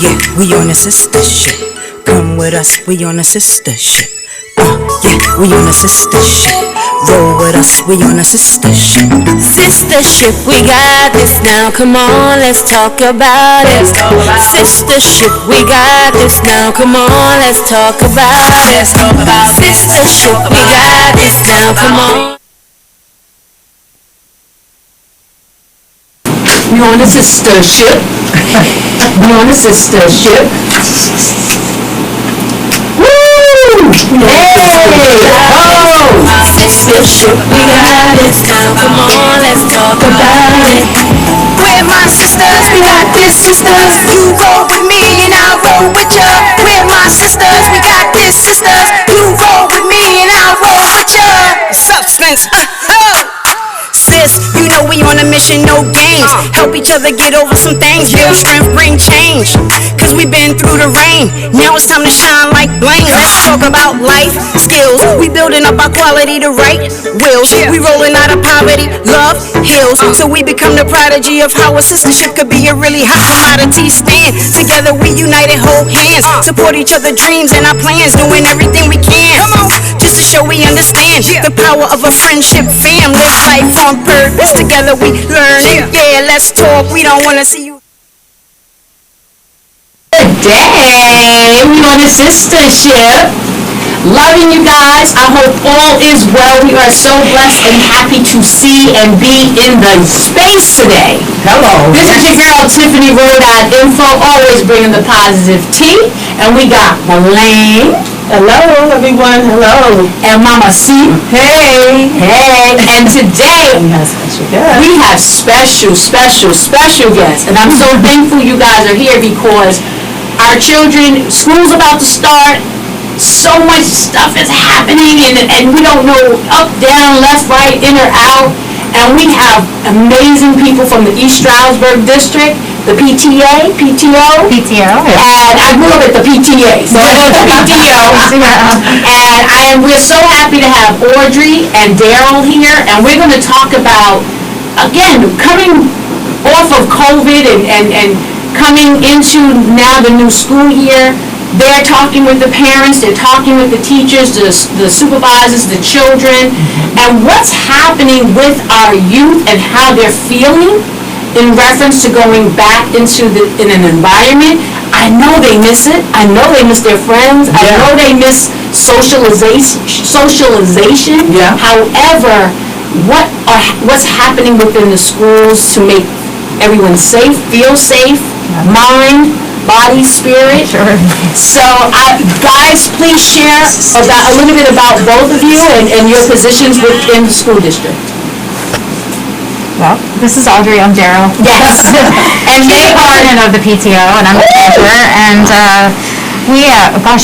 yeah, we on a sister ship. Come with us, we on a sister ship. Yeah, we on a sister ship. Roll with us, we on a sister ship. Sister ship, we got this now. Come on, let's talk about it. Sister ship, we got this now. Come on, let's talk about it. Sister ship, we got this now. Come on. We on a sister ship. We on a sister ship. Woo! Hey! Oh! Sister ship, we got this now. Come on, let's talk about it. We're my sisters, we got this, sisters. You roll with me and I'll roll with ya. We're my sisters, we got this, sisters. You roll with me and I'll roll with ya. Substance, sis, you know we on a mission, no games. Help each other get over some things. Real strength bring change. Cause we been through the rain. Now it's time to shine like Bling. Let's talk about life skills. We building up our quality to right wills. We rolling out of poverty, love heals. So we become the prodigy of how a sistership could be a really hot commodity. Stand together, we united, hold hands. Support each other dreams and our plans. Doing everything we can. Just to show we understand the power of a friendship fam. Live life on purpose. Together we learn it. Yeah, let's talk. We don't want to see you. Today, we on a sister ship. Loving you guys. I hope all is well. We are so blessed and happy to see and be in the space today. Hello. This is your girl, TiffanieRo.Info, always bringing the positive tea. And we got Bling. Hello, everyone. Hello. And Mama C. Hey. Hey. And today, we have special guests. And I'm so thankful you guys are here because our children, school's about to start. So much stuff is happening and we don't know up, down, left, right, in or out. And we have amazing people from the East Stroudsburg district, the PTO. And I grew up at the PTA, so I know the PTO. And we're so happy to have Audry and Darryl here. And we're going to talk about, again, coming off of COVID and coming into now the new school year. They're talking with the parents, they're talking with the teachers, the supervisors, the children, and what's happening with our youth and how they're feeling in reference to going back into in an environment. I know they miss it. I know they miss their friends. I know they miss socialization. Yeah. However, what's happening within the schools to make everyone safe, feel safe, mind, body, spirit. Sure. So, guys, please share a little bit about both of you and your positions within the school district. Well, this is Audry. I'm Darryl. Yes. And they are president of the PTO, and I'm the treasurer. And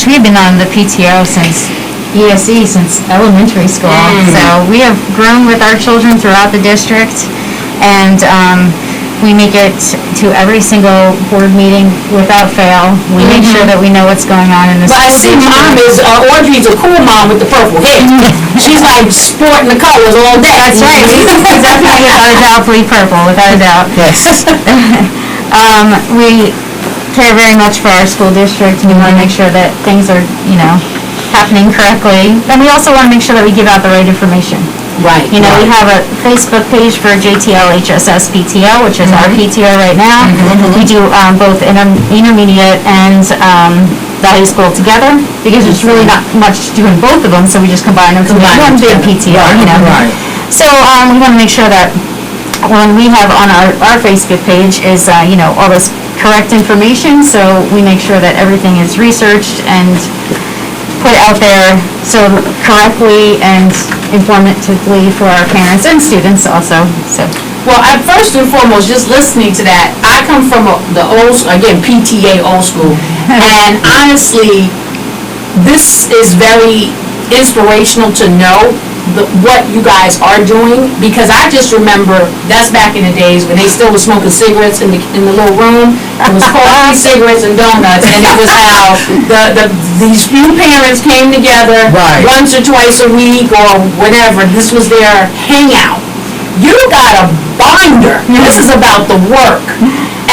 we've been on the PTO since ESE, since elementary school. So we have grown with our children throughout the district, and we make it to every single board meeting without fail. We make sure that we know what's going on in the school. But I see mom is, Audrey's a cool mom with the purple hair. She's like sporting the colors all day. That's right. She's definitely undoubtedly purple, without a doubt. Yes. We care very much for our school district. We want to make sure that things are, happening correctly. And we also want to make sure that we give out the right information. Right. We have a Facebook page for JTL HSS PTO, which is our PTO right now. We do both intermediate and the high school together because there's really not much to do in both of them, so we just combine them to make one big PTO. Right. So we want to make sure that when we have on our Facebook page is all this correct information, so we make sure that everything is researched and put out there so correctly and informatively for our parents and students also. So, well, first and foremost, just listening to that, I come from the PTA old school, and honestly, this is very inspirational to know what you guys are doing, because I just remember that's back in the days when they still were smoking cigarettes in the little room. It was coffee, cigarettes, and donuts, and it was how these few parents came together once or twice a week or whatever. This was their hangout. You got a binder. This is about the work.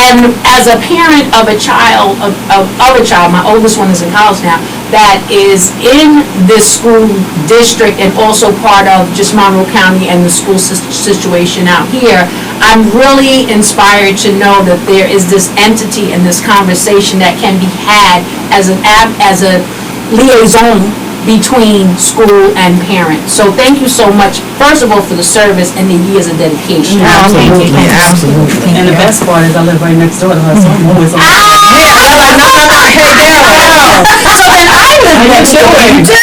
And as a parent of a child, my oldest one is in college now, that is in this school district and also part of just Monroe County and the school situation out here, I'm really inspired to know that there is this entity and this conversation that can be had as a liaison between school and parents. So thank you so much, first of all, for the service and the years of dedication. Absolutely. And the best part is I live right next door to her, so I'm always on. Hey, Darryl. So then I live next door to you, too.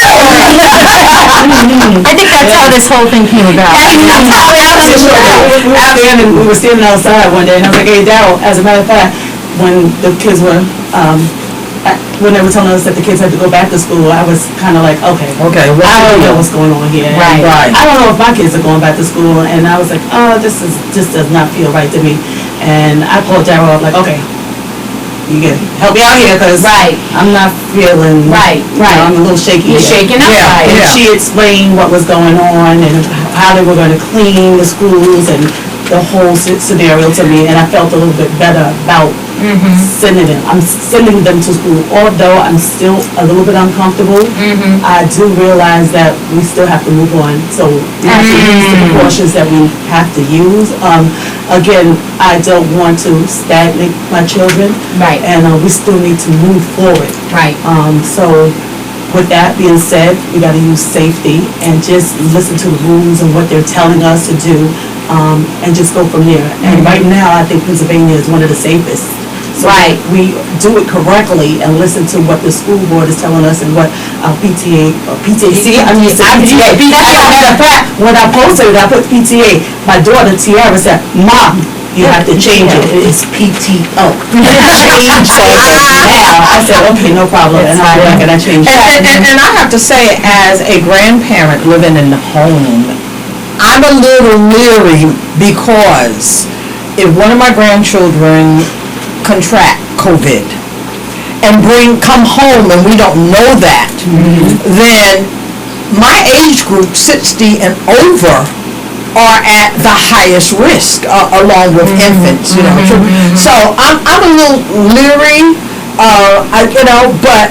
I think that's how this whole thing came about. We were standing outside one day, and I was like, hey, Darryl, as a matter of fact, when the kids were, when they were telling us that the kids had to go back to school, I was kind of like, okay, I don't know what's going on here. Right. I don't know if my kids are going back to school, and I was like, oh, this does not feel right to me. And I called Darryl up, like, okay, you can help me out here, because I'm not feeling, Right. You know, I'm a little shaky. You're shaking up. Yeah. And she explained what was going on and how they were going to clean the schools and the whole scenario to me, and I felt a little bit better about sending them. I'm sending them to school, although I'm still a little bit uncomfortable. I do realize that we still have to move on, so we have to use the precautions that we have to use. Again, I don't want to stagnate my children, and we still need to move forward. So with that being said, we got to use safety and just listen to the rules and what they're telling us to do, and just go from there. And right now, I think Pennsylvania is one of the safest. So we do it correctly and listen to what the school board is telling us and what PTA. I'm used to PTA. Matter of fact, when I posted it, I put PTA. My daughter Tiara said, "Mom, you have to change it. It's PTO." Change it now. I said, okay, no problem. And I'm like, and I changed it. And I have to say, as a grandparent living in the home, I'm a little leery because if one of my grandchildren contract COVID and come home and we don't know that, then my age group, 60 and over, are at the highest risk, along with infants, you know. So I'm a little leery, but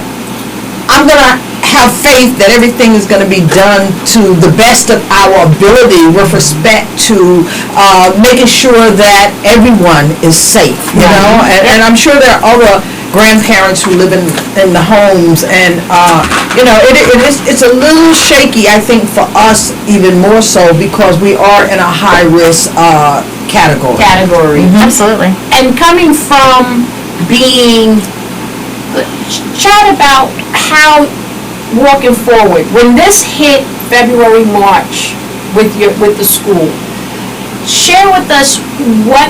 I'm gonna have faith that everything is going to be done to the best of our ability with respect to making sure that everyone is safe, you know, and I'm sure there are other grandparents who live in the homes, and it's a little shaky, I think, for us even more so because we are in a high risk category. Absolutely. And coming from being, chat about how walking forward, when this hit February, March with the school, share with us what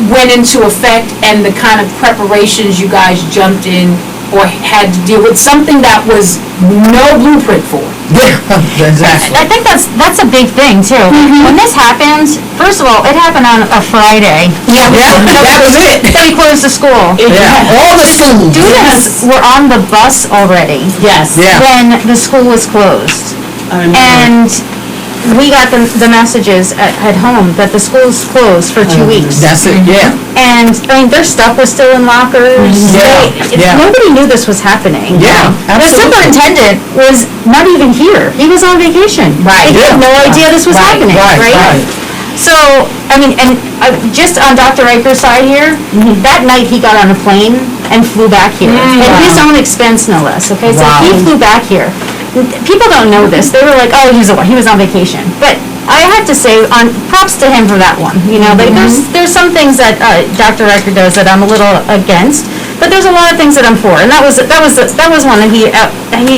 went into effect and the kind of preparations you guys jumped in or had to deal with, something that was no blueprint for. Yeah, exactly. I think that's a big thing too. When this happened, first of all, it happened on a Friday. Yeah, that was it. So we closed the school. Yeah, all the schools. Students were on the bus already. Yes. Yeah. When the school was closed. And we got the messages at home that the school's closed for 2 weeks. That's it, yeah. And, I mean, their stuff was still in lockers. Nobody knew this was happening. Yeah, The absolutely. superintendent was not even here. He was on vacation. Right. He had no idea this was happening, right? So, I mean, and just on Dr. Riker's side here, that night he got on a plane and flew back here. At his own expense, no less, okay? So he flew back here. People don't know this. They were like, oh, he was on vacation. But I have to say, props to him for that one. You know, there's some things that Dr. Riker does that I'm a little against, but there's a lot of things that I'm for. And that was one that he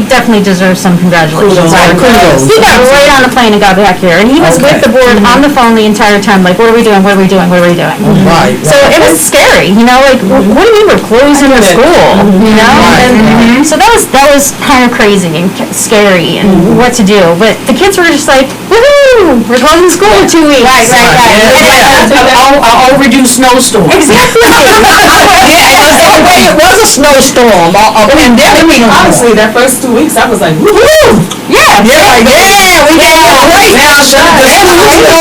definitely deserves some congratulations. Kudos. He got right on the plane and got back here, and he was with the board on the phone the entire time, like, what are we doing? What are we doing? What are we doing? Right. So it was scary, you know, like, what do you mean we're closing the school? You know, and so that was kind of crazy and scary and what to do. But the kids were just like, woohoo, we're closing school for 2 weeks. Right. A overdue snowstorm. Exactly. Yeah, it was was a snowstorm, a pandemic. Honestly, that first 2 weeks, I was like, woohoo! Yeah, we got a break. Now,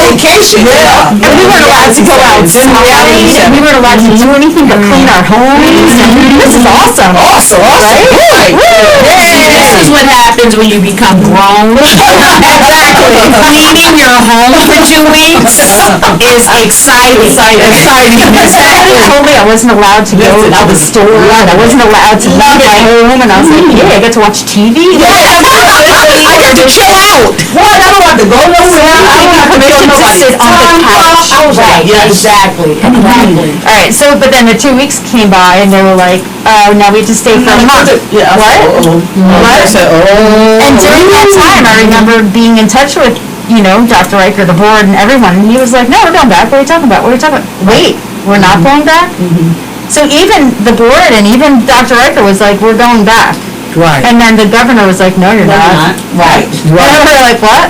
vacation. Yeah. And we weren't allowed to go outside, and we weren't allowed to do anything but clean our homes, and this is awesome. Awesome, right? See, this is what happens when you become grown. Exactly. Cleaning your home for 2 weeks is exciting. Somebody told me I wasn't allowed to go to the store, and I wasn't allowed to leave my home, and I was like, yeah, I get to watch TV? I get to chill out. What? I don't want to go nowhere. I want permission to sit on the couch. Right, exactly. All right, so, but then the 2 weeks came by, and they were like, oh, now we have to stay for a month. Yeah. What? I said, And during that time, I remember being in touch with, Dr. Riker, the board, and everyone, and he was like, no, we're going back. What are you talking about? Wait, we're not going back? So even the board and even Dr. Riker was like, we're going back. right. And then the governor was like, no, you're not. Right. And we're like, what?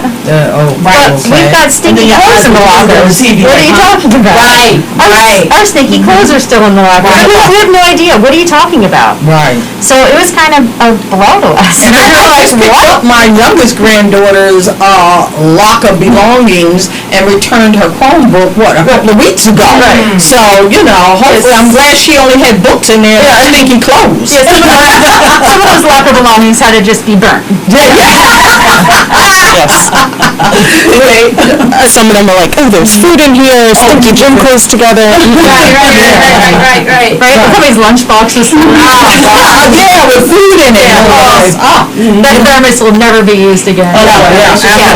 But we've got stinky clothes in the lockers. What are you talking about? Our stinky clothes are still in the locker. We have no idea. What are you talking about? Right. So it was kind of a blow to us. And I just picked up my youngest granddaughter's locker belongings and returned her Chromebook, a couple of weeks ago. Right. So, hopefully, I'm glad she only had books in there, stinky clothes. Yeah, some of those locker belongings had to just be burnt. Some of them are like, oh, there's food in here, stinky gym clothes together. Right. Somebody's lunchbox was Yeah, with food in it. that thermos will never be used again.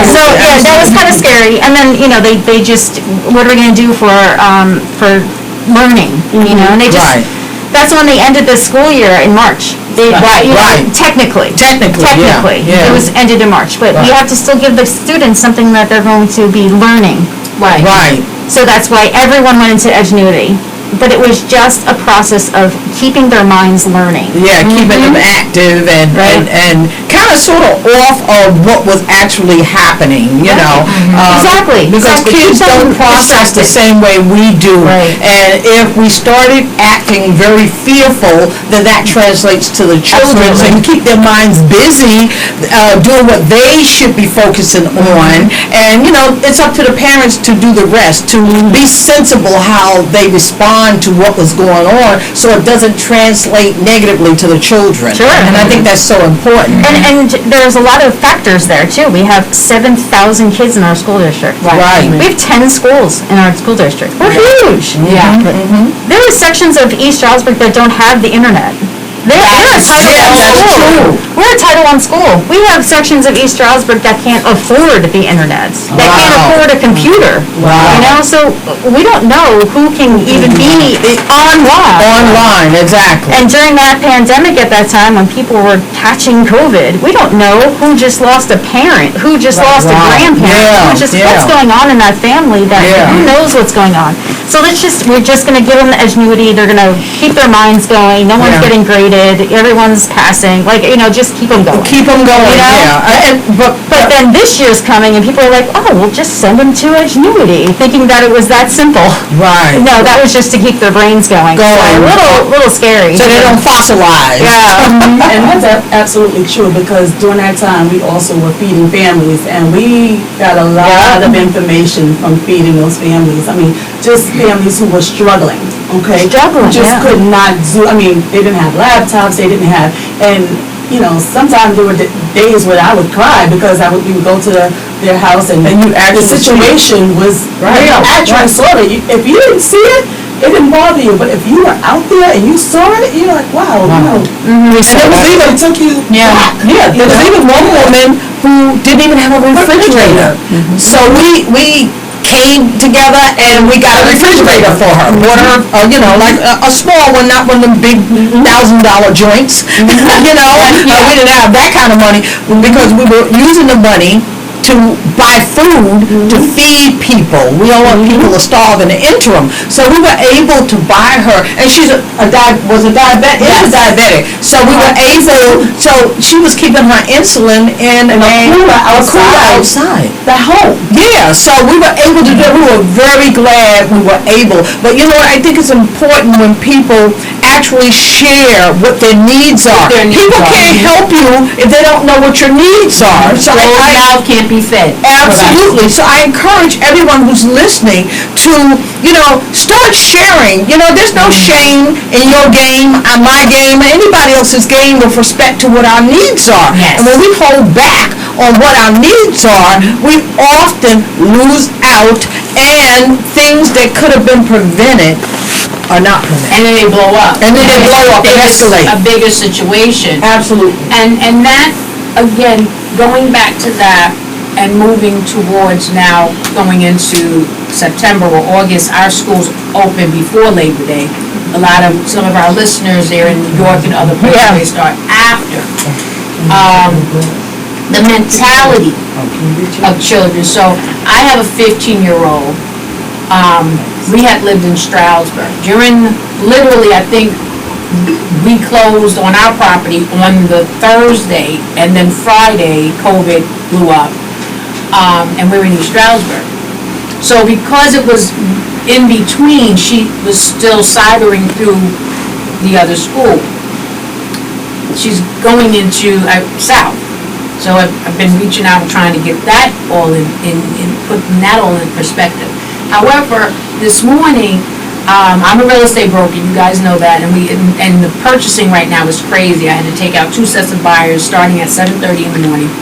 So that was kind of scary. And then they just, what are we going to do for learning? And they just. Right. That's when they ended the school year in March. Technically. It was ended in March, but we have to still give the students something that they're going to be learning. Right. So that's why everyone went into Edgenuity. But it was just a process of keeping their minds learning. Yeah, keeping them active and kind of sort of off of what was actually happening, Exactly. Because kids don't process the same way we do. Right. And if we started acting very fearful, then that translates to the children. So you keep their minds busy doing what they should be focusing on. And, it's up to the parents to do the rest, to be sensible how they respond to what was going on so it doesn't translate negatively to the children. Sure. And I think that's so important. And there's a lot of factors there, too. We have 7,000 kids in our school district. Right. We have 10 schools in our school district. We're huge. Yeah. There are sections of East Stroudsburg that don't have the internet. They're a Title I school. We're a Title I school. We have sections of East Stroudsburg that can't afford the internet. That can't afford a computer. Wow. So we don't know who can even be online. Online, exactly. And during that pandemic at that time, when people were catching COVID, we don't know who just lost a parent, who just lost a grandparent, what's going on in that family. Who knows what's going on. So we're just going to give them the Edgenuity. They're going to keep their minds going. No one's getting graded. Everyone's passing. Just keep them going. Keep them going, But then this year's coming, and people are like, oh, we'll just send them to Edgenuity, thinking that it was that simple. Right. No, that was just to keep their brains going. So a little scary. So they don't fossilize. Yeah. And that's absolutely true, because during that time, we also were feeding families, and we got a lot of information from feeding those families. I mean, just families who were struggling, okay? Could not do, they didn't have laptops, they didn't have, and, sometimes there were days where I would cry because we would go to their house and the situation was real. Actually saw it. If you didn't see it, it didn't bother you, but if you were out there and you saw it, you're like, wow. And there was even took you back. Yeah, there was even one woman who didn't even have a refrigerator. So we came together and we got a refrigerator for her. Bought her, like a small one, not one of them big $1,000 joints. We didn't have that kind of money because we were using the money to buy food to feed people. We don't want people to starve in the interim. So we were able to buy her, and she's a diabetic. Is a diabetic. So we were able. So she was keeping her insulin in a cooler outside the home. Yeah. So we were able to do it. We were very glad we were able. But I think it's important when people actually share what their needs are. People can't help you if they don't know what your needs are. So Closed mouth can't be fed. absolutely. So I encourage everyone who's listening to, start sharing. There's no shame in your game, my game, or anybody else's game with respect to what our needs are. Yes. And when we hold back on what our needs are, we often lose out, and things that could have been prevented are not prevented. And then they blow up. And then they blow up and escalate. A bigger situation. Absolutely. And that, again, going back to that and moving towards now going into September or August, our schools open before Labor Day. Some of our listeners there in New York and other places, they start after. The mentality of children. So I have a 15-year-old. We had lived in Stroudsburg. Literally, I think we closed on our property on the Thursday, and then Friday, COVID blew up. And we were in East Stroudsburg. So because it was in between, she was still sidling through the other school. She's going into South. So I've been reaching out and trying to get that all in putting that all in perspective. However, this morning, I'm a real estate broker, you guys know that, and the purchasing right now is crazy. I had to take out 2 sets of buyers starting at 7:30 in the morning.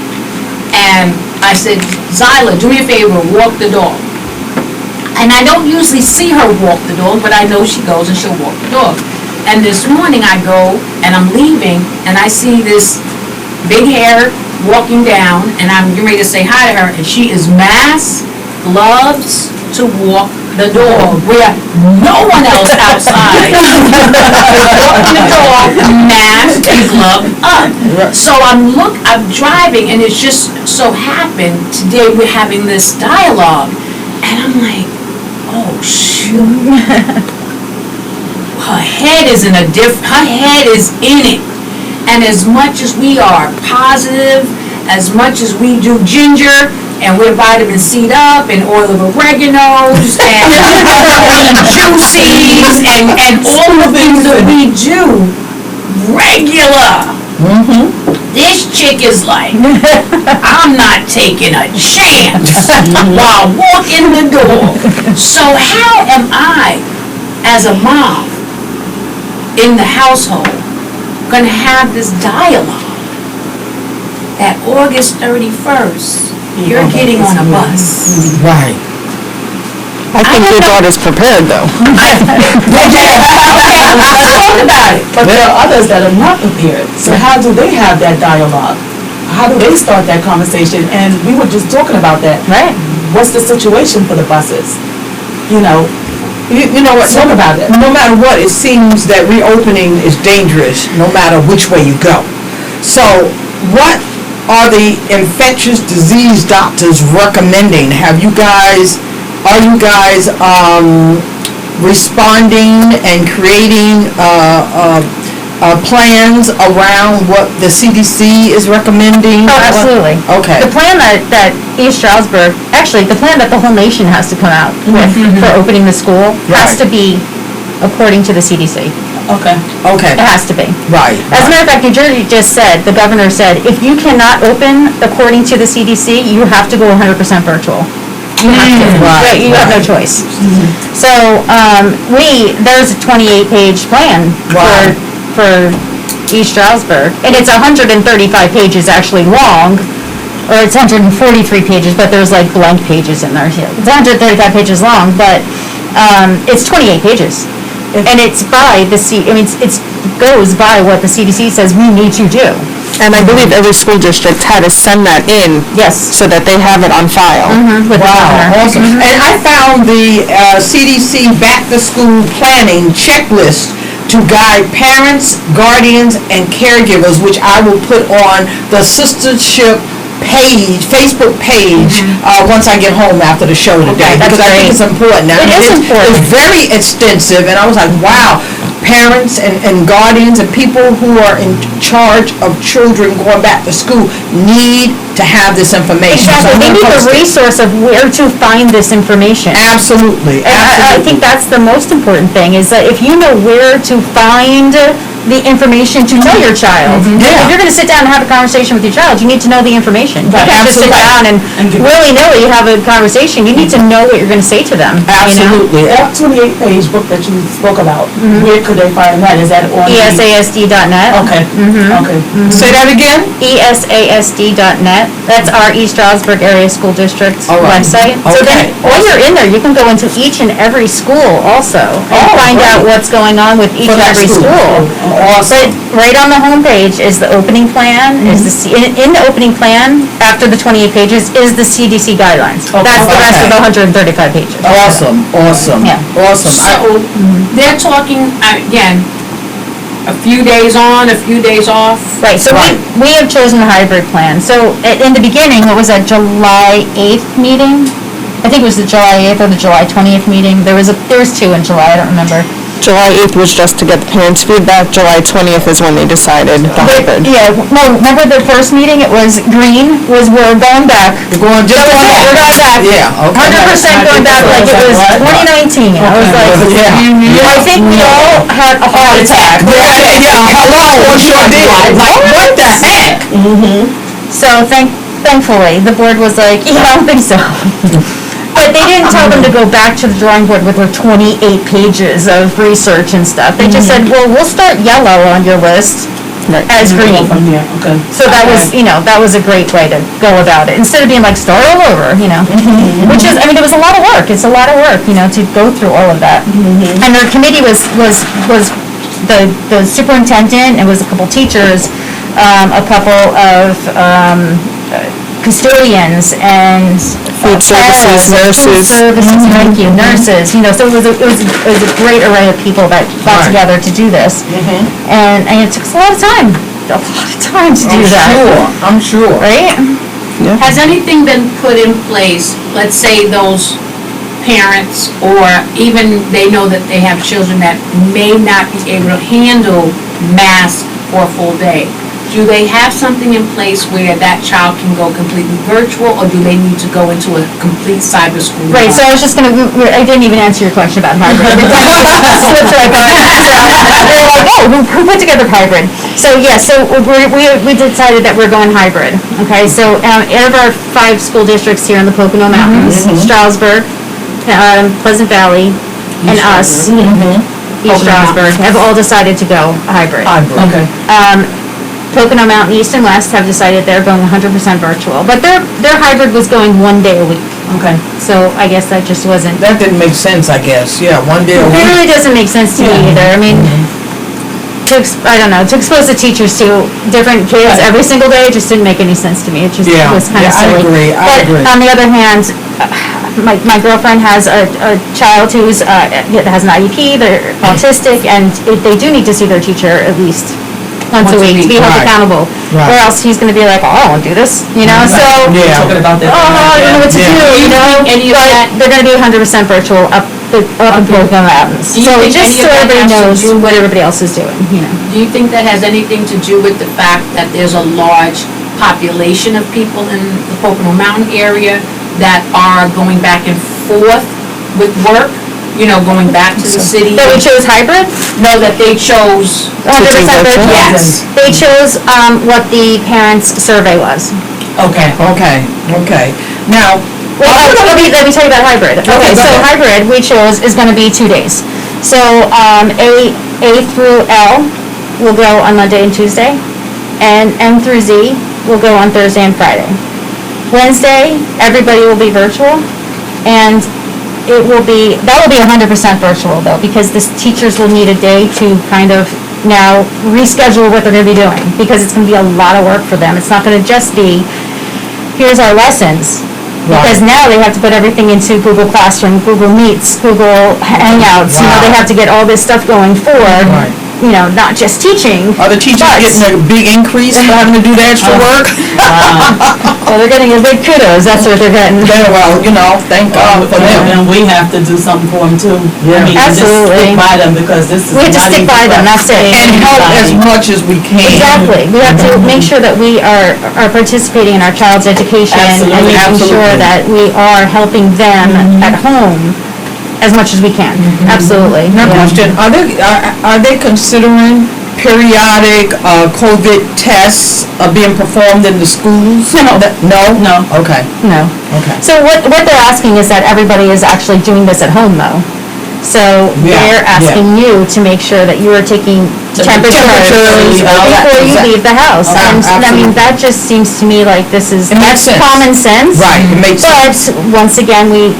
And I said, Zyla, do me a favor, walk the dog. And I don't usually see her walk the dog, but I know she goes and she'll walk the dog. And this morning I go and I'm leaving and I see this big hair walking down, and I'm getting ready to say hi to her, and she is masked, gloves to walk the dog, where no one else outside walking the dog, masked and gloved up. So I'm driving, and it's just so happened today we're having this dialogue, and I'm like, oh shoot, her head is in it. And as much as we are positive, as much as we do ginger, and we're vitamin C'd up, and oil of oreganos, and juicies, and all the things that we do regular. This chick is like, I'm not taking a chance while walking the door. So how am I, as a mom in the household, going to have this dialogue that August 31st, you're getting on a bus? Right. I think your daughter's prepared, though. Let's talk about it. But there are others that are not prepared. So how do they have that dialogue? How do they start that conversation? And we were just talking about that. Right. What's the situation for the buses? You know what? Talk about it. No matter what, it seems that reopening is dangerous, no matter which way you go. So, what are the infectious disease doctors recommending? Are you guys responding and creating plans around what the CDC is recommending? Oh, absolutely. Okay. The plan that East Stroudsburg, actually, the plan that the whole nation has to come out with for opening the school has to be according to the CDC. Okay. Okay. It has to be. Right. As a matter of fact, New Jersey just said, the governor said, if you cannot open according to the CDC, you have to go 100% virtual. You have to. Right, You have no choice. So, there's a 28-page plan for East Stroudsburg, and it's 135 pages actually long, or it's 143 pages, but there's like blank pages in there. It's 135 pages long, but it's 28 pages. And it's by it goes by what the CDC says we need to do. And I believe every school district had to send that in. Yes. So that they have it on file. With the governor. Awesome. And I found the CDC back-to-school planning checklist to guide parents, guardians, and caregivers, which I will put on the sistership page, Facebook page, once I get home after the show today. Okay, that's because I think great. it's important. Now, It is important. It's very extensive, and I was like, wow. parents and guardians and people who are in charge of children going back to school need to have this information. So Exactly, I'm they gonna need the post it. resource of where to find this information. Absolutely, And I think absolutely. that's the most important thing, is that if you know where to find the information to know your child. Yeah. If you're gonna sit down and have a conversation with your child, you need to know the information. You Right, can't just sit down and willy-nilly have a conversation. You need to know what you're gonna say to them. Absolutely. That 28-page book that you spoke about, where could they find that? Is that on? ESASD.net. Okay, okay. Say that again? ESASD.net. That's our East Stroudsburg Area School District All right. website. So then, Okay. while you're in there, you can go into each and every school also and find out what's going on with each For and that every school. Awesome. But right on the homepage is the opening plan, is the in the opening plan, after the 28 pages, is the CDC guidelines. That's the rest of the 135 pages. Awesome, awesome, Yeah. awesome. So, they're talking, again, a few days on, a few days off. Right, so Right. we have chosen a hybrid plan. So in the beginning, what was that, July 8th meeting? I think it was the July 8th or the July 20th meeting. There was two in July, I don't remember. July 8th was just to get the parents' feedback. July 20th is when they decided the hybrid. Yeah, no, remember the first meeting, it was green, was we're going back. We're going just That was it, we're going back. Yeah, okay. 100% going back like it was 2019. I was like, Yeah. I think we all had a heart attack. Yeah, hello, what you did? Like, what the heck? So thankfully, the board was like, yeah, I don't think so. But they didn't tell them to go back to the drawing board with their 28 pages of research and stuff. They just said, well, we'll start yellow on your list as green. Yeah, okay. So that was, that was a great way to go about it, instead of being like, start all over, Which is, it was a lot of work. It's a lot of work, to go through all of that. And their committee was the superintendent, it was a couple teachers, a couple of custodians and Food services, nurses. Thank you, nurses, so it was a great array of people that got together to do this. And it took us a lot of time to do that. I'm sure. Right? Has anything been put in place, let's say those parents, or even they know that they have children that may not be able to handle mass for a full day? Do they have something in place where that child can go completely virtual, or do they need to go into a complete cyber school? Right, so I was just I didn't even answer your question about hybrid. Slipped right by. They're like, oh, who put together hybrid? So yeah, so we decided that we're going hybrid. Okay, so out of our 5 school districts here in the Pocono Mountains, Stroudsburg, Pleasant Valley, and us, East Stroudsburg, have all decided to go hybrid. Okay. Pocono Mountain East and West have decided they're going 100% virtual, but their hybrid was going 1 day a week. Okay. So I guess that just wasn't. That didn't make sense, I guess. Yeah, 1 day a It week. really doesn't make sense to me either. I mean, I don't know, to expose the teachers to different kids every single day just didn't make any sense to me. It just was kind of silly. I agree. But on the other hand, my girlfriend has a child who's has an IEP. They're autistic, and they do need to see their teacher at least once a week to be held accountable, or else he's going to be like, oh, I don't want to do this, So Yeah. Talking about that. I don't know what to do, but they're going to be 100% virtual up in Pocono Mountains. Do you So think just any so of that everybody knows has to do what everybody else is doing, Do you think that has anything to do with the fact that there's a large population of people in the Pocono Mountain area that are going back and forth with work? Going back to the city? That we chose hybrid? No, that they chose. 100% virtual? Yes. They chose what the parents' survey was. Okay. Now, Let me tell you about hybrid. Okay, go so ahead. hybrid we chose is going to be 2 days. So A through L will go on Monday and Tuesday, and M through Z will go on Thursday and Friday. Wednesday, everybody will be virtual, and that will be 100% virtual though, because the teachers will need a day to kind of now reschedule what they're going to be doing, because it's going to be a lot of work for them. It's not going to just be, here's our lessons. Because now they have to put everything into Google Classroom, Google Meets, Google Hangouts. They have to get all this stuff going forward. not just teaching. Are the teachers but- getting a big increase for having to do the extra work? Well, they're getting a big kudos, that's what they're getting. Yeah, well, thank God for them. And we have to do something for them too. Yeah. I mean, just Absolutely. stick by them because this is We have to not stick easy by for them, us. that's it. And help as much as we can. Exactly. We have to make sure that we are participating in our child's education and Absolutely, making sure absolutely. that we are helping them at home as much as we can. Absolutely. Now, Yeah. question, are they considering periodic COVID tests being performed in the schools? No. No? No. Okay, No. okay. So what they're asking is that everybody is actually doing this at home though. So Yeah, they're asking you to make sure that you are taking temperatures temperatures, all that, before you exact- leave the house. Okay, And I mean, absolutely. that just seems to me like this is, It makes that's sense. common sense. Right, it makes sense. But once again, we.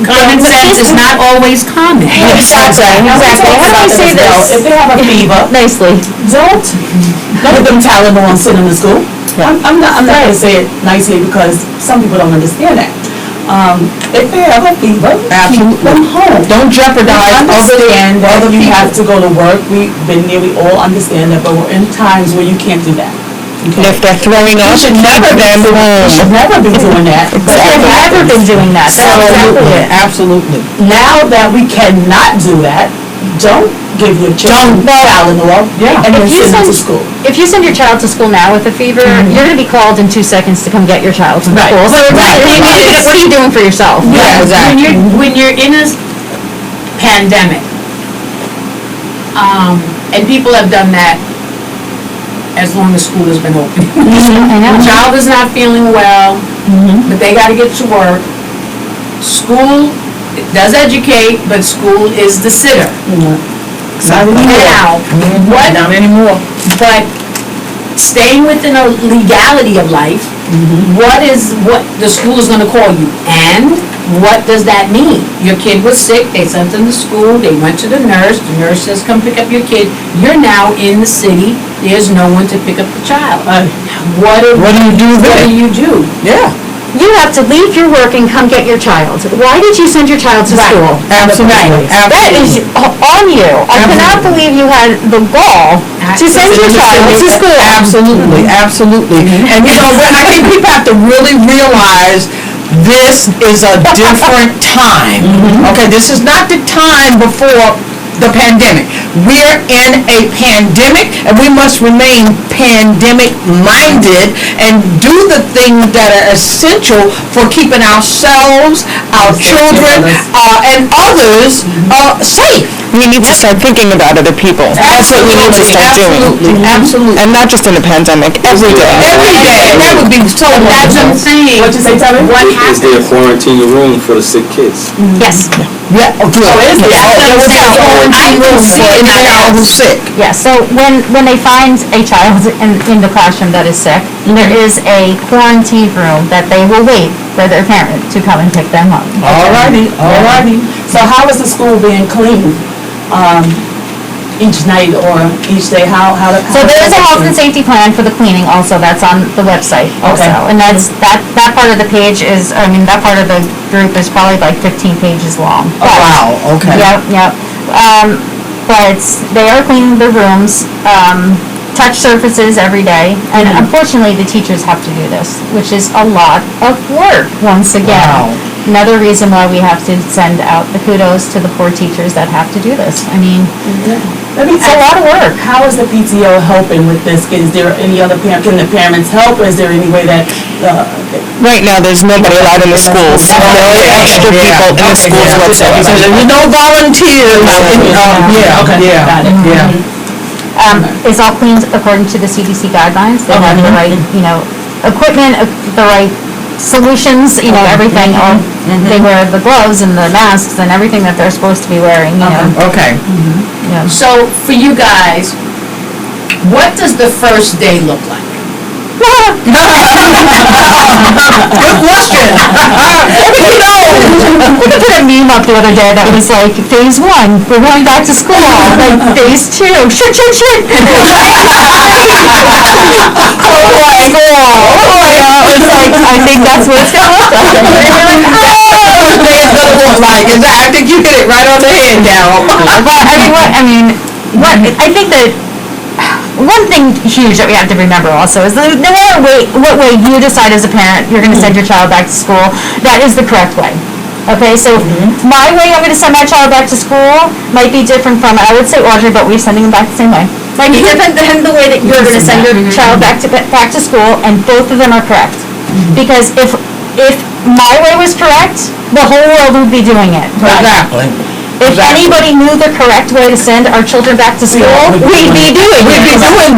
Common sense is not always common. Exactly. How do I say this If they have a fever, nicely? don't give them Tylenol and send them to school. I'm not going to say it nicely because some people don't understand that. If they have a fever, keep them home. Don't jeopardize Understand that other you people. have to go to work. We've been there, we all understand that, but we're in times where you can't do that. And if they're throwing up, keep them We should home. never be doing that. but I've it never happens. been doing that. That's exactly it. Absolutely. Now that we cannot do that, don't give your children Tylenol and then If you send them to send- school. If you send your child to school now with a fever, you're gonna be called in 2 seconds to come get your child from Right. school. So Right. what are you doing for yourself? Yeah, exactly. When you're in a pandemic, and people have done that as long as school has been open. I know. Child is not feeling well, but they gotta get to work. School does educate, but school is the sitter. Now, what, Not anymore. but staying within a legality of life, what the school is gonna call you, and what does that mean? Your kid was sick, they sent them to school, they went to the nurse says, come pick up your kid. You're now in the city, there's no one to pick up the child. What do you do then? What do you do? Yeah, You have to leave your work and come get your child. Why did you send your child to school? absolutely, That is absolutely. on you. I cannot believe you had the gall to send your child to school. Absolutely, absolutely. And I think people have to really realize this is a different time. Okay, this is not the time before the pandemic. We're in a pandemic and we must remain pandemic-minded and do the things that are essential for keeping ourselves, our children, and others safe. We need to start thinking about other people. That's what we need to start doing. Absolutely, absolutely. And not just in a pandemic, every day. Every day, that would be so That's what I'm wonderful. saying. What'd you say, Tommy? What Is happens? there a quarantine room for the sick kids? Yes. Yeah, oh, good. is there? There would be a quarantine room for any child who's sick. Yes, so when they find a child in the classroom that is sick, there is a quarantine room that they will wait for their parent to come and pick them up. Alrighty. So how is the school being cleaned, each night or each day? How So there is a health and safety plan for the cleaning also, that's on the website also. Okay. And that part of the page is, that part of the group is probably like 15 pages long. Oh, wow, okay. Yep. But they are cleaning the rooms, touch surfaces every day. And unfortunately, the teachers have to do this, which is a lot of work, once again. Wow. Another reason why we have to send out the kudos to the poor teachers that have to do this. I mean, it's a lot of work. How is the PTO helping with this? Is there any other can the parents help? Is there any way that, Right now, there's nobody allowed in the schools. No extra people in the schools whatsoever. So there's no volunteers. okay, got it. It's all cleaned according to the CDC guidelines. They have the right, equipment, the right solutions, everything. They wear the gloves and the masks and everything that they're supposed to be wearing, Okay. So for you guys, what does the first day look like? Good question. We put a meme up the other day that was like, phase 1, we're going back to school. Like, phase 2, shit. It's like, I think that's what it's gonna look like. I think you hit it right on the head, Darryl. But I mean, I think that one thing huge that we have to remember also is that no matter what way you decide as a parent you're going to send your child back to school, that is the correct way. Okay, so my way I'm going to send my child back to school might be different from, I would say Audrey, but we're sending them back the same way. Might be different than the way that you're going to send your child back to school, and both of them are correct. Because if my way was correct, the whole world would be doing it. Exactly. If anybody knew the correct way to send our children back to school, we'd be doing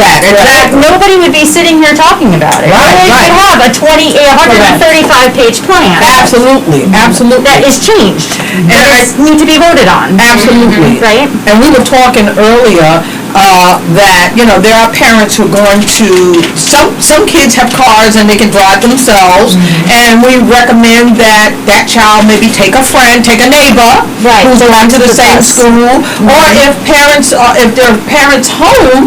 that. Exactly. Nobody would be sitting here talking about it. Right, We could have a 135-page plan. Absolutely. That is changed. And it needs to be voted on. Absolutely. Right? And we were talking earlier that, there are parents who are going to, some kids have cars and they can drive themselves, and we recommend that child maybe take a friend, take a neighbor who's going to the same school, or if their parents home,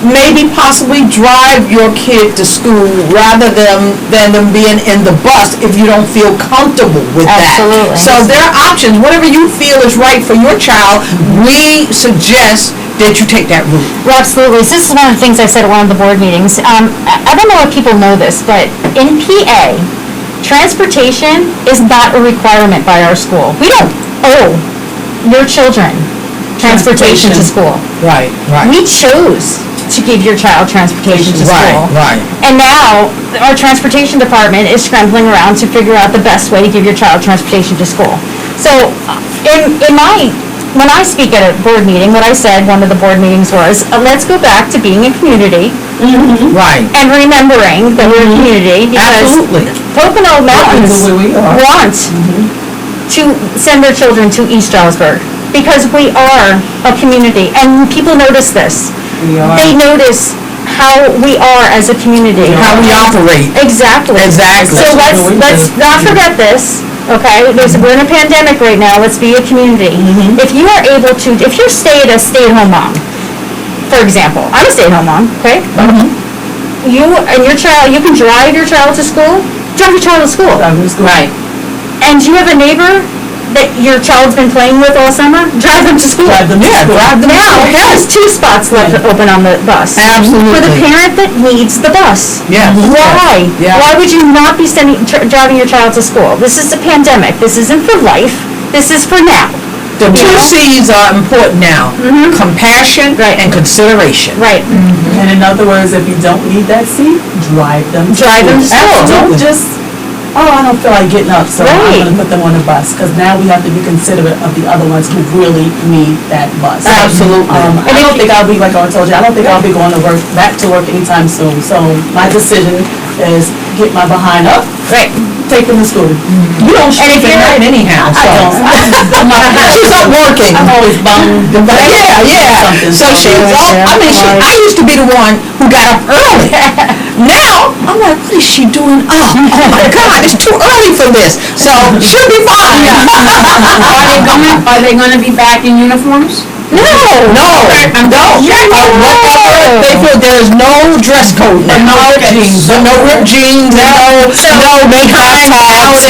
maybe possibly drive your kid to school rather than them being in the bus if you don't feel comfortable with that. Absolutely. So there are options. Whatever you feel is right for your child, we suggest that you take that route. Well, absolutely. So this is one of the things I said at one of the board meetings. I don't know if people know this, but in PA, transportation is not a requirement by our school. We don't owe your children transportation to school. Right. We chose to give your child transportation to school. Right. And now our transportation department is scrambling around to figure out the best way to give your child transportation to school. So when I speak at a board meeting, what I said one of the board meetings was, let's go back to being a community. Right. And remembering that we're a community, because Pocono Mountains want to send their children to East Stroudsburg, because we are a community, and people notice this. They notice how we are as a community. How we operate. Exactly. So let's not forget this. Okay, we're in a pandemic right now. Let's be a community. If you are able to, if you're stay-at-home mom, for example, I'm a stay-at-home mom. Okay, you and your child, you can drive your child to school. Drive your child to school. Right. And you have a neighbor that your child's been playing with all summer. Drive them to school. Drive them to school. Now there's 2 spots left open on the bus. Absolutely. For the parent that needs the bus. Yeah. Why? Yeah. Why would you not be driving your child to school? This is a pandemic. This isn't for life. This is for now. The 2 C's are important now. Compassion and consideration. Right. And in other words, if you don't need that seat, drive them to school. Don't just, I don't feel like getting up, so I'm going to put them on the bus. Because now we have to be considerate of the other ones who really need that bus. Absolutely. I don't think I'll be, like I told you, I don't think I'll be going back to work anytime soon. So my decision is get my behind up. Take them to school. You don't sleep at night anyhow. I don't. She's up working. I'm always bummed. Yeah. So she's up. I used to be the one who got up early. Now, I'm like, what is she doing up? Oh my God, it's too early for this. So she'll be fine. Are they gonna be back in uniforms? No. They feel there's no dress code now. No ripped jeans, no makeup tops,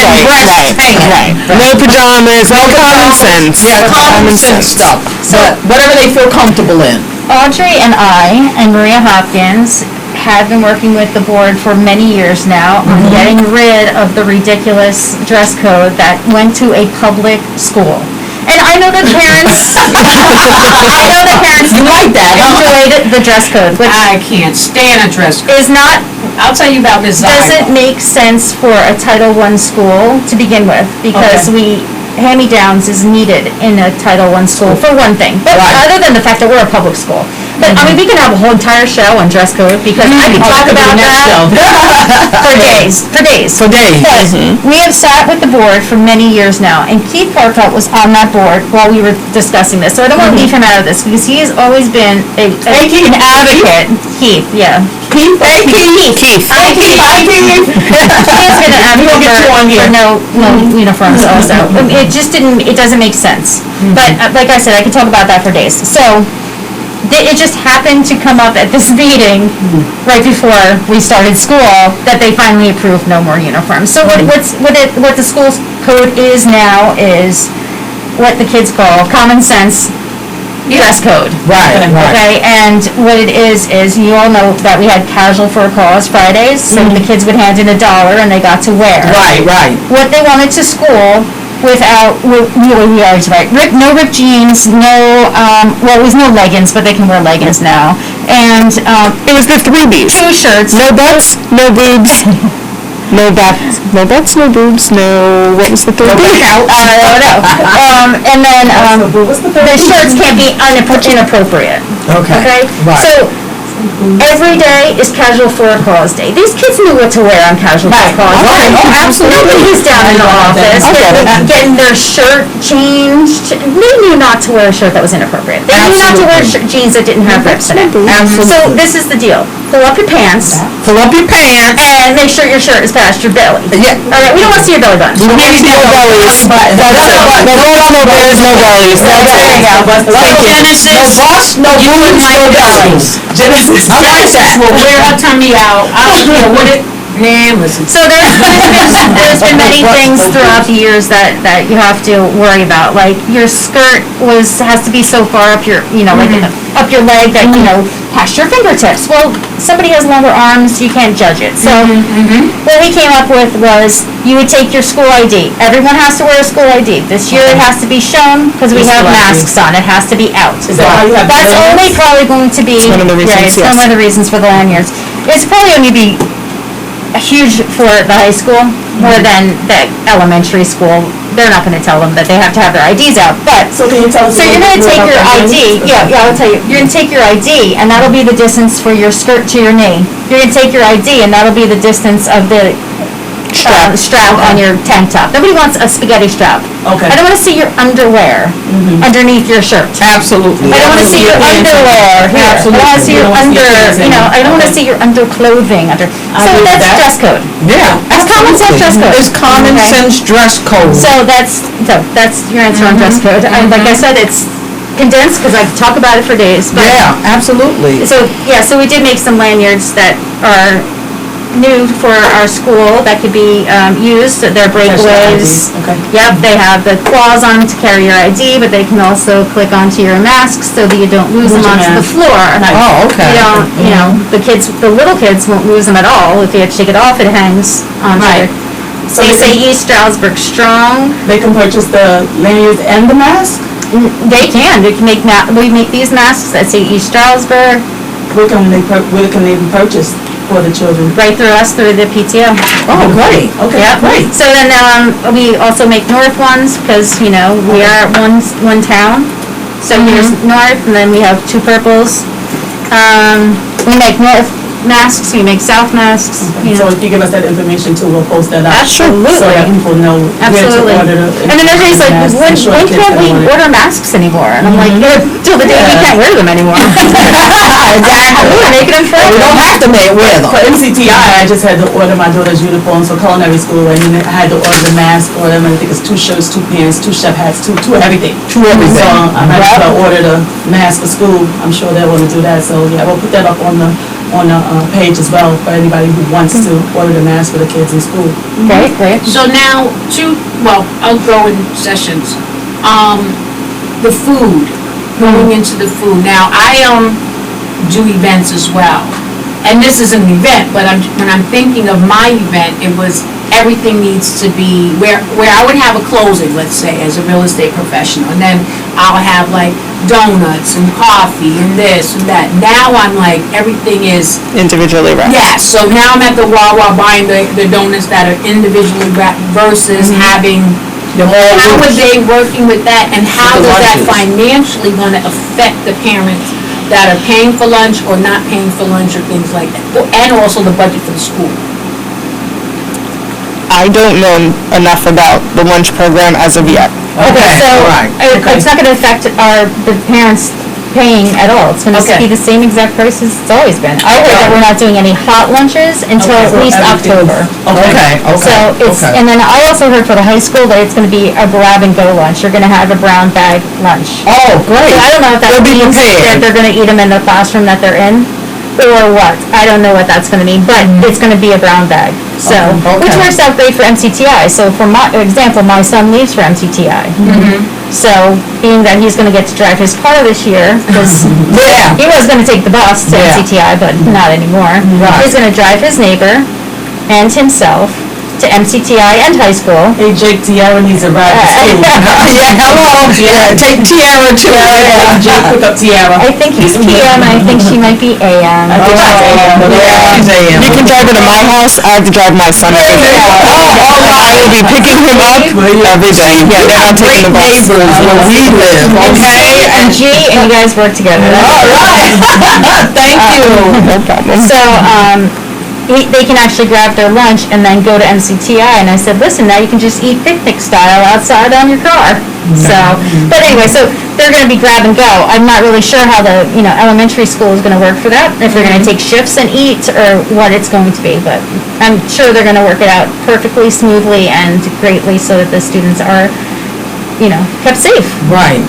No pajamas, no common sense. Yeah, common sense stuff. But whatever they feel comfortable in. Audrey and I and Maria Hopkins have been working with the board for many years now on getting rid of the ridiculous dress code that went to a public school. And I know that parents, You like that, huh? enjoyed the dress code, which I can't stand a dress code. is not, I'll tell you about Ms. doesn't Ziegler. make sense for a Title I school to begin with, because hand-me-downs is needed in a Title I school, for one thing. But other than the fact that we're a public school. But, I mean, we can have a whole entire show on dress code, because I could talk about that for days. For days. But we have sat with the board for many years now, and Keith Parkett was on that board while we were discussing this, so I don't want to leave him out of this, because he has always been an advocate. Keith, yeah. Keith. Keith. Hi, Keith. He has been an advocate for no uniforms also. It just doesn't make sense. But, like I said, I could talk about that for days. So, it just happened to come up at this meeting right before we started school that they finally approved no more uniforms. So what the school code is now is what the kids call common sense dress code. Right, right. Okay, and what it is you all know that we had casual for a cause Fridays, so the kids would hand in $1 and they got to wear. Right, right. What they wanted to school without, we always write, no ripped jeans, no, well, it was no leggings, but they can wear leggings now. And, It was the 3 Bs. 2 shirts. No butts, no boobs. No butts, no boobs, no, what was the third B? I don't know. And then, the shirts can't be inappropriate. Okay. Right. So, every day is casual for a cause day. These kids knew what to wear on casual for a cause day. Oh, absolutely. Nobody's down in the office getting their shirt changed. They knew not to wear a shirt that was inappropriate. They knew not to wear jeans that didn't have rips in it. Absolutely. So this is the deal. Pull up your pants. Pull up your pants. And make sure your shirt is past your belly. Yeah. All right, we don't want to see your belly button. No bellies. No bellies, no bellies. There you go. No bust, no boobs, no bellies. Genesis. Genesis will wear her tummy out. I don't care what it, man, listen. So there's been many things throughout the years that you have to worry about. Like your skirt has to be so far up your, like up your leg that, past your fingertips. Well, somebody has longer arms, you can't judge it. So what we came up with was you would take your school ID. Everyone has to wear a school ID. This year it has to be shown because we have masks on. It has to be out. Is that why you have That's lanyards? only probably going to be, one of the reasons, it's one yes. of the reasons for the lanyards. It's probably only be huge for the high school more than the elementary school. They're not going to tell them that they have to have their IDs out, but So can you tell us? so you're going to take your ID. Yeah, I'll tell you. You're going to take your ID, and that'll be the distance for your skirt to your knee. You're going to take your ID, and that'll be the distance of the strap on your tank top. Nobody wants a spaghetti strap. Okay. I don't want to see your underwear underneath your shirt. Absolutely. I don't want to see your underwear here. I don't want to see your I don't want to see your underclothing under. So that's dress code. Yeah. That's common sense dress code. It's common Okay. sense dress code. So that's your answer on dress code. And like I said, it's condensed because I could talk about it for days. But Yeah, absolutely. So we did make some lanyards that are new for our school that could be used. They're breakaways. Okay. Yep, they have the claws on them to carry your ID, but they can also click onto your mask so that you don't lose them your onto the mask. floor. Oh, okay. You don't, the little kids won't lose them at all. If you have to take it off, it hangs onto Right. So they say East Stroudsburg Strong. They can purchase the lanyards and the mask? They can. We make these masks that say East Stroudsburg Where can they be purchased for the children? right through us, through the PTO. Oh, great. Okay, Yep. great. So then we also make North ones because, we are one town. So here's North, and then we have 2 purples. We make North masks, we make South masks. So if you give us that information too, we'll post that out. Absolutely. So that people know where to Absolutely. order the. And then everybody's like, masks when and short kids can't that we want it. order masks anymore? And I'm like, till the day we can't wear them anymore. Exactly. We're making them for We don't have to wear them. For MCTI, I just had to order my daughter's uniforms for culinary school, and then I had to order the mask, I think it's 2 shirts, 2 pants, 2 chef hats, 2 everything. 2 everything. So I had to order the mask for school. I'm sure they're going to do that, so yeah, we'll put that up on the page as well for anybody who wants to order the mask for the kids in school. Great. So now, I'll go in sessions. The food, going into the food. Now, I do events as well. And this is an event, but when I'm thinking of my event, it was everything needs to be, where I would have a closing, let's say, as a real estate professional. And then I'll have like donuts and coffee and this and that. Now I'm like, everything is Individually wrapped. yes, so now I'm at the Wawa buying the donuts that are individually wrapped versus having, how are they working with that, and how The is that lunches. financially gonna affect the parents that are paying for lunch or not paying for lunch or things like that, and also the budget for the school? I don't know enough about the lunch program as of yet. Okay, so right. it's not going to affect the parents paying at all. It's going to be the same exact price as it's always been. I heard that we're not doing any hot lunches until at least October. Okay. So and then I also heard for the high school that it's going to be a grab and go lunch. You're going to have a brown bag lunch. Oh, great. So I don't know if that They'll be means prepared. that they're going to eat them in the classroom that they're in. or what. I don't know what that's gonna mean, but it's gonna be a brown bag. So, which Okay. works out great for MCTI. So for my example, my son leaves for MCTI. So, being that he's gonna get to drive his car this year, because Yeah. he was gonna take the bus to Yeah. MCTI, but not anymore. Right. He's gonna drive his neighbor and himself to MCTI and high school. Hey, Jake, Tiara needs a ride to school. Yeah, hello. Yeah, take Tiara too. Yeah, Jake, pick up Tiara. I think he's PM, and I think she might be AM. I think she's AM. Yeah, she's AM. You can drive her to my house, I have to drive my son every day. I will be picking him up every day. Yeah, they're not taking the bus. Neighbors where we live, okay? And G, and you guys work together. All right. Thank you. No problem. So, they can actually grab their lunch and then go to MCTI, and I said, listen, now you can just eat picnic style outside on your car. So, but anyway, so they're gonna be grab and go. I'm not really sure how the, elementary school is gonna work for that, if they're gonna take shifts and eat, or what it's going to be, but I'm sure they're gonna work it out perfectly smoothly and greatly so that the students are, kept safe. Right.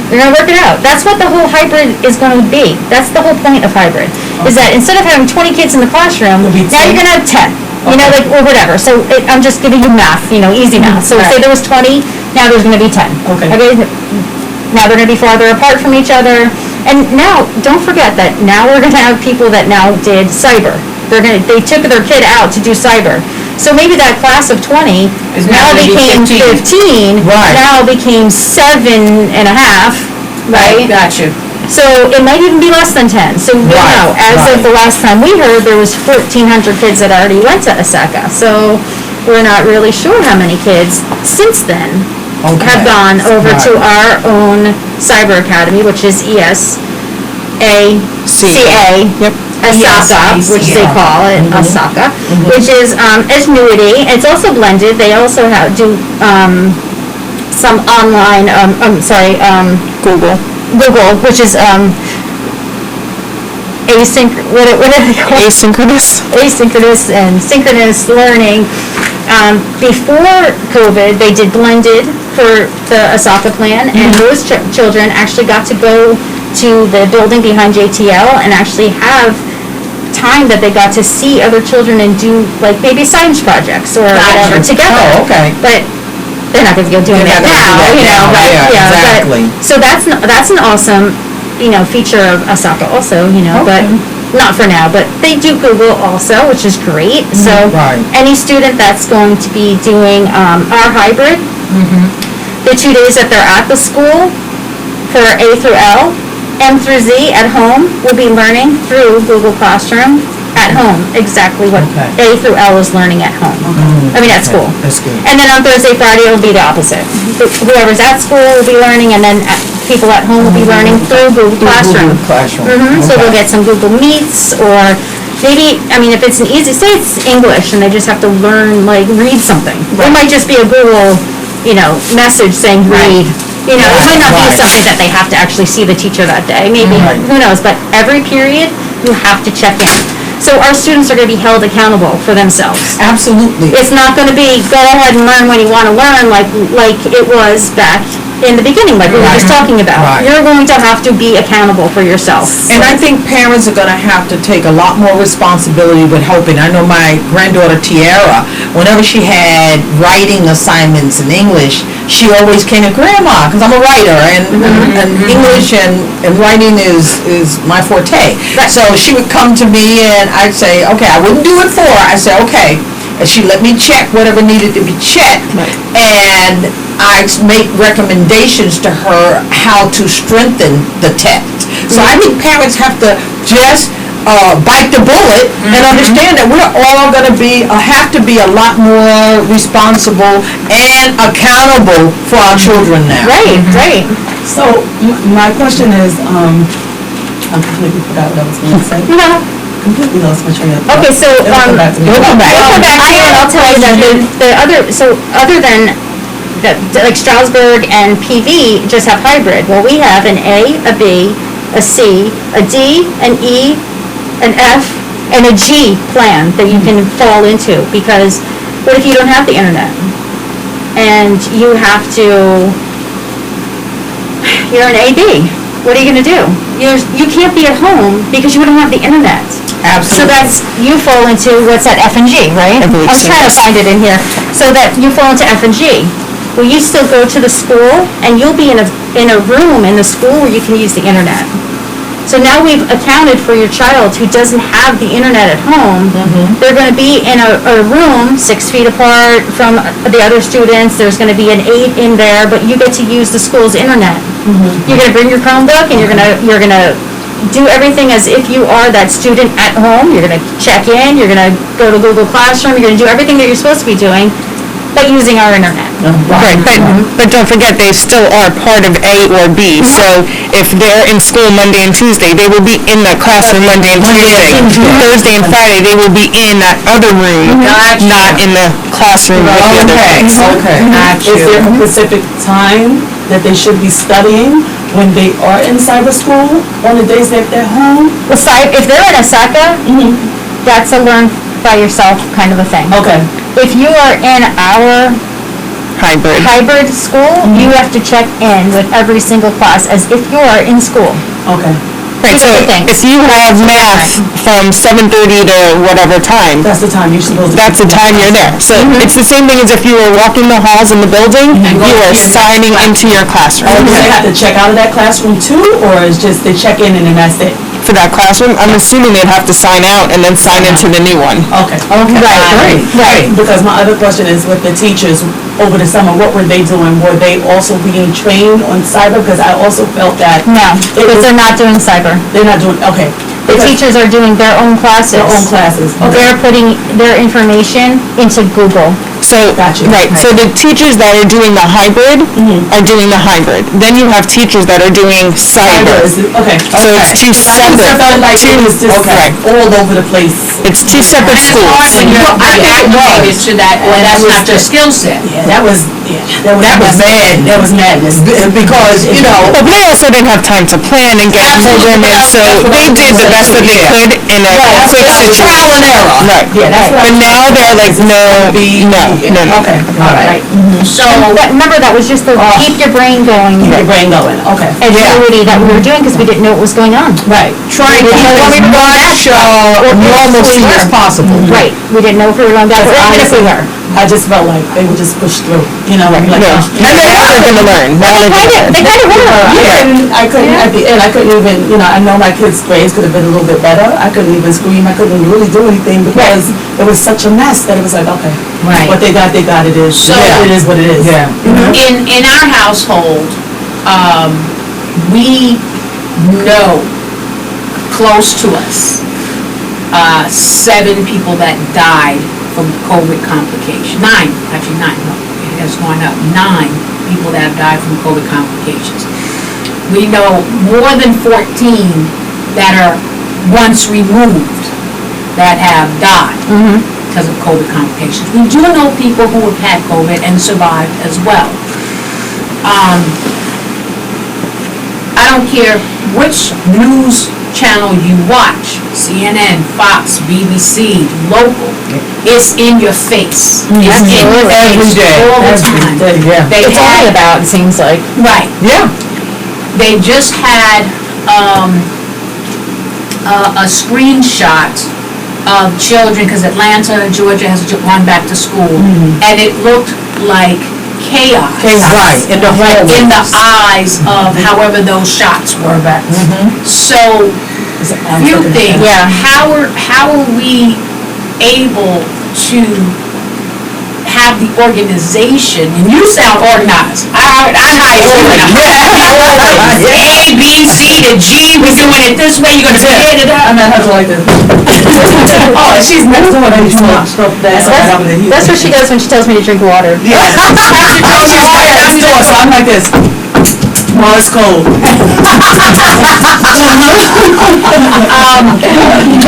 They're gonna work it out. That's what the whole hybrid is gonna be. That's the whole point of hybrid, is that instead of having 20 kids in the classroom, be now you're 10. gonna have 10. Or whatever. So I'm just giving you math, easy math. So say there was 20, now there's gonna be 10. Okay. Now they're gonna be farther apart from each other. And now, don't forget that now we're gonna have people that now did cyber. They took their kid out to do cyber. So maybe that class of 20 now now gonna be became 15, Right. now became 7.5, right? Got you. So it might even be less than 10. So we don't Right, know. As of right. the last time we heard, there was 1,400 kids that already went to Asaka. So we're not really sure how many kids since then have gone over to our own cyber academy, which is ESACA. Yep. Asaka, which they call it, Asaka, which is Ingenuity. It's also blended. They also do some online, Google, which is asynchronous and synchronous learning. Before COVID, they did blended for the Asaka plan, and those children actually got to go to the building behind JTL and actually have time that they got to see other children and do like maybe science projects or whatever together. Oh, okay. But they're not going to go doing They're that not now, gonna do that now. But, Yeah, exactly. so that's an awesome, feature of Asaka also, but not for now. But they do Google also, which is great. So Right. any student that's going to be doing our hybrid, the 2 days that they're at the school for A through L, M through Z at home will be learning through Google Classroom at home, exactly what Okay. A through L is learning at home. At school. That's good. And then on Thursday, Friday, it'll be the opposite. Whoever's at school will be learning, and then people at home will be learning through Google Classroom. So they'll get some Google Meets, or maybe, if it's say it's English, and they just have to learn, read something. It might just be a Google, message saying read. It might not be something that they have to actually see the teacher that day, maybe, who knows, but every period, you have to check in. So our students are going to be held accountable for themselves. Absolutely. It's not going to be, go ahead and learn when you want to learn, like it was back in the beginning, like we were just talking about. Right. You're going to have to be accountable for yourself. And I think parents are gonna have to take a lot more responsibility with helping. I know my granddaughter Tiara, whenever she had writing assignments in English, she always came to Grandma, because I'm a writer, and English and writing is my forte. Right. So she would come to me and I'd say, okay, I wouldn't do it for her. I said, okay. And she let me check whatever needed to be checked. And I make recommendations to her how to strengthen the text. So I think parents have to just bite the bullet and understand that we're all going to have to be a lot more responsible and accountable for our children now. Right. So, my question is, I completely forgot what I was going to say. Completely lost my train of thought. Okay, so, It'll come back to me. We'll come back to you, and I'll tell you that other than, like Strasbourg and PV just have hybrid, well, we have an A, a B, a C, a D, an E, an F, and a G plan that you can fall into, because what if you don't have the internet? And you're an AB, what are you gonna do? you can't be at home because you don't have the internet. So that's, you fall into, what's that, F and G, right? I was trying to find it in here. So that you fall into F and G. Well, you still go to the school, and you'll be in a room in the school where you can use the internet. So now we've accounted for your child who doesn't have the internet at home. They're gonna be in a room 6 feet apart from the other students. There's gonna be an 8 in there, but you get to use the school's internet. You're gonna bring your Chromebook, and you're gonna do everything as if you are that student at home. You're gonna check in, you're gonna go to Google Classroom, you're gonna do everything that you're supposed to be doing, but using our internet. Right, but don't forget, they still are part of A or B. So if they're in school Monday and Tuesday, they will be in the classroom Monday and Tuesday. Thursday and Friday, they will be in that other room, not in the classroom with the other kids. Is there a specific time that they should be studying when they are inside the school on the days that they're home? Well, if they're in Osaka, that's a learn by yourself kind of a thing. Okay. If you are in our hybrid school, you have to check in with every single class as if you are in school. Okay. Right, so if you have math from 7:30 to whatever time, That's the time you're supposed to. that's the time you're there. So it's the same thing as if you were walking the halls in the building, you are signing into your classroom. Do they have to check out of that classroom too, or is just they check in and then that's it? For that classroom, I'm assuming they'd have to sign out and then sign into the new one. Okay. Right. Because my other question is with the teachers over the summer, what were they doing? Were they also being trained on cyber? Because I also felt that. No, because they're not doing cyber. They're not doing, okay. The teachers are doing their own classes. Their own classes. They're putting their information into Google. So, right, so the teachers that are doing the hybrid are doing the hybrid. Then you have teachers that are doing cyber. Okay. So it's two separate, all over the place. it's two separate schools. When you're acclimated to that, or that's not your skill set. Yeah, that was mad. That was madness. Because, you know. But they also didn't have time to plan and get a program in, so they did the best that they could in a quick situation. Trial and error. Right. Yeah, that's what But now they're like, no. Okay, all right. So, remember, that was just the keep your brain going Keep your brain going, okay. activity that we were doing because we didn't know what was going on. Right. Trying to keep as much normalcy as possible. Right, we didn't know if we were going back, or even if we were. I just felt like they would just push through, you know, like. Yeah. And now they're gonna learn. Now they're gonna learn. They kind of were. I couldn't, at the end, I couldn't even, you know, I know my kids' grades could have been a little bit better. I couldn't even scream, I couldn't really do anything because it was such a mess that it was like, okay. Right. What they got, it is. So- It is what it is. Yeah. In our household, we know close to us, 7 people that died from COVID complications. 9, no, it has gone up. 9 people that have died from COVID complications. We know more than 14 that are once removed that have died because of COVID complications. We do know people who have had COVID and survived as well. I don't care which news channel you watch, CNN, Fox, BBC, local, it's in your face. It's in your face Every day. all the time. Yeah. They It's all had, about, it seems like. right, Yeah. they just had a screenshot of children, because Atlanta, Georgia has gone back to school, and it looked like chaos. Right, in the hallways. In the eyes of however those shots were. So, few things. Yeah. How are we able to have the organization, and you sound organized. I organized. A, B, C to G, we're doing it this way, you're gonna split it up. I'm not hustle like this. Oh, she's next door, and she's not stuff that. That's what she does when she tells me to drink water. Yeah. She's right next door, so I'm like this. Well, it's cold.